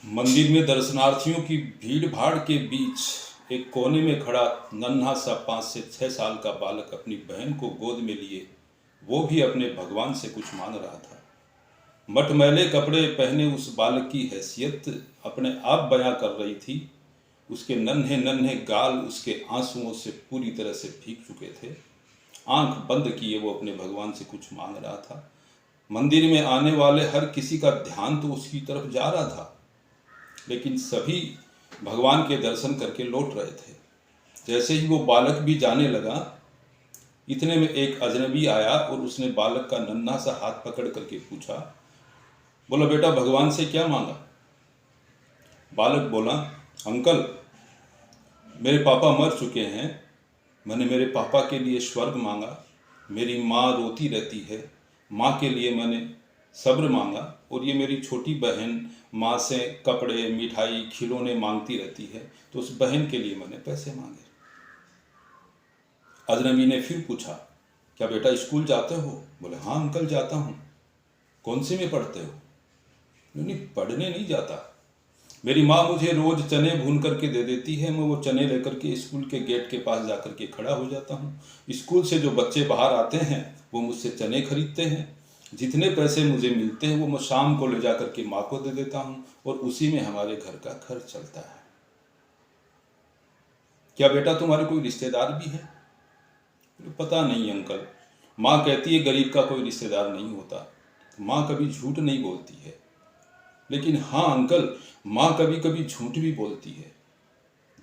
मंदिर में दर्शनार्थियों की भीड़ भाड़ के बीच एक कोने में खड़ा नन्हा सा 5 से 6 साल का बालक अपनी बहन को गोद में लिए वो भी अपने भगवान से कुछ मांग रहा था। मटमैले कपड़े पहने उस बालक की हैसियत अपने आप बयां कर रही थी। उसके नन्हे नन्हे गाल उसके आंसुओं से पूरी तरह से भीग चुके थे। आंख बंद किए वो अपने भगवान से कुछ मांग रहा था। मंदिर में आने वाले हर किसी का ध्यान तो उसकी तरफ जा रहा था, लेकिन सभी भगवान के दर्शन करके लौट रहे थे। जैसे ही वो बालक भी जाने लगा, इतने में एक अजनबी आया और उसने बालक का नन्हा सा हाथ पकड़ करके पूछा, बोला बेटा भगवान से क्या मांगा? बालक बोला, अंकल मेरे पापा मर चुके हैं, मैंने मेरे पापा के लिए स्वर्ग मांगा। मेरी माँ रोती रहती है, माँ के लिए मैंने सब्र मांगा, और ये मेरी छोटी बहन माँ से कपड़े मिठाई खिलौने मांगती रहती है, तो उस बहन के लिए मैंने पैसे मांगे। अजनबी ने फिर पूछा, क्या बेटा स्कूल जाते हो? बोले हाँ अंकल जाता हूँ। कौन से में पढ़ते हो? नहीं पढ़ने नहीं जाता, मेरी माँ मुझे रोज चने भून करके दे देती है, मैं वो चने लेकर के स्कूल के गेट के पास जा करके खड़ा हो जाता हूँ। स्कूल से जो बच्चे बाहर आते हैं वो मुझसे चने खरीदते हैं, जितने पैसे मुझे मिलते हैं वो मैं शाम को ले जा करके माँ को दे देता हूँ, और उसी में हमारे घर का खर्च चलता है। क्या बेटा तुम्हारे कोई रिश्तेदार भी है? पता नहीं अंकल, माँ कहती है गरीब का कोई रिश्तेदार नहीं होता, माँ कभी झूठ नहीं बोलती है। लेकिन हाँ अंकल, माँ कभी कभी झूठ भी बोलती है।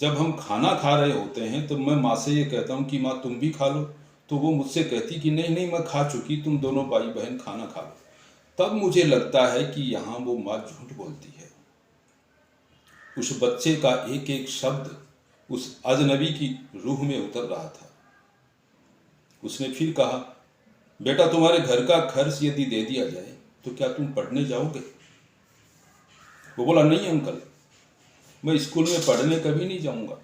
जब हम खाना खा रहे होते हैं तो मैं माँ से ये कहता हूँ कि माँ तुम भी खा लो, तो वो मुझसे कहती कि नहीं नहीं मैं खा चुकी, तुम दोनों भाई बहन खाना खा लो। तब मुझे लगता है कि यहाँ वो माँ झूठ बोलती है। उस बच्चे का एक एक शब्द उस अजनबी की रूह में उतर रहा था। उसने फिर कहा, बेटा तुम्हारे घर का खर्च यदि दे दिया जाए तो क्या तुम पढ़ने जाओगे? वो बोला, नहीं अंकल, मैं स्कूल में पढ़ने कभी नहीं जाऊंगा।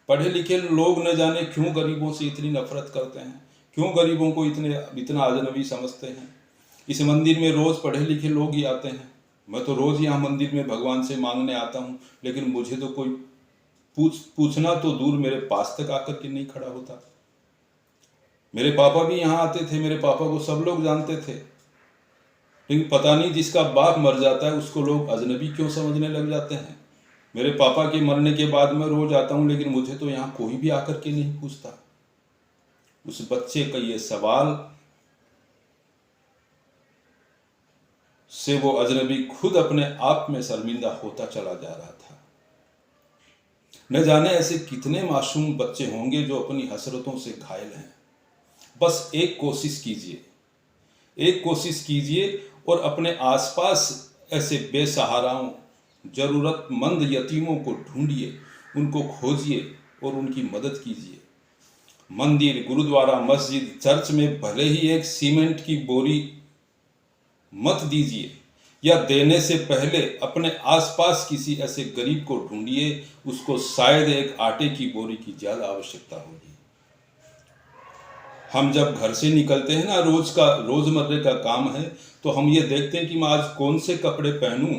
पढ़े लिखे लोग न जाने क्यों गरीबों से इतनी नफरत करते हैं, क्यों गरीबों को इतना अजनबी समझते हैं। इस मंदिर में रोज पढ़े लिखे लोग ही आते हैं, मैं तो रोज यहाँ मंदिर में भगवान से मांगने आता हूँ, लेकिन मुझे तो कोई पूछना तो दूर मेरे पास तक आकर के नहीं खड़ा होता। मेरे पापा भी यहाँ आते थे, मेरे पापा को सब लोग जानते थे, लेकिन पता नहीं जिसका बाप मर जाता है उसको लोग अजनबी क्यों समझने लग जाते हैं। मेरे पापा के मरने के बाद मैं रोज आता हूँ, लेकिन मुझे तो यहाँ कोई भी आकर के नहीं पूछता। उस बच्चे का ये सवाल से वो अजनबी खुद अपने आप में शर्मिंदा होता चला जा रहा था। न जाने ऐसे कितने मासूम बच्चे होंगे जो अपनी हसरतों से घायल हैं। बस एक कोशिश कीजिए और अपने आसपास ऐसे बेसहाराओं, जरूरतमंद यतीमों को ढूंढिए, उनको खोजिए और उनकी मदद कीजिए। मंदिर, गुरुद्वारा, मस्जिद, चर्च में भले ही एक सीमेंट की बोरी मत दीजिए, या देने से पहले अपने आसपास किसी ऐसे गरीब को ढूंढिए, उसको शायद एक आटे की बोरी की ज़्यादा आवश्यकता होगी। हम जब घर से निकलते हैं ना, रोज़मर्रे का काम है, तो हम ये देखते हैं कि मैं आज कौन से कपड़े पहनूं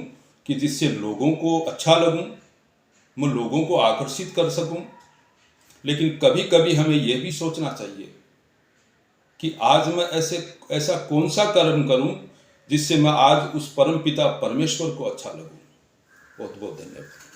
कि जिससे लोगों को अच्छा लगूं, मैं लोगों को आकर्षित कर सकूं। लेकिन कभी कभी हमें यह भी सोचना चाहिए कि आज मैं ऐसा कौन सा कर्म करूं जिससे मैं आज उस परम पिता परमेश्वर को अच्छा लगूं। बहुत बहुत धन्यवाद।